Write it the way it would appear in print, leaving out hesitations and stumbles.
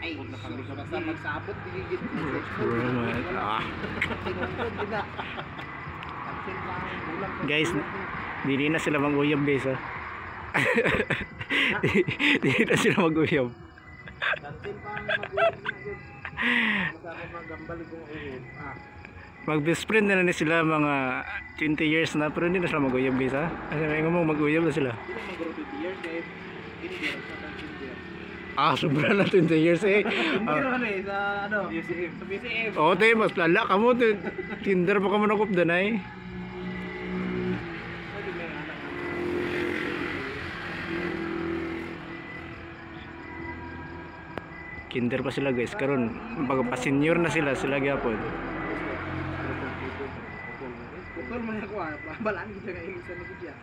Ay, na kami sa magsabot digigit ko. Guys, dili na sila mag-uyab guys ha. Dili na sila mag-uyab. Mag best friend na sila mga 20 years na, pero hindi na sila mag-uyab guys ha. Kasi may ngomong mag-uyab na sila. Sobra na 20 years eh. Sa ano? UCM. Sa PCM. Oo, tayo mas lala ka mo. Tinder pa ka mo nakupda na eh. Kinder pa sila guys. Karon pag pa-senior na sila gyapon. Pukul man ako balaan gid ka ilisa ni gid ya.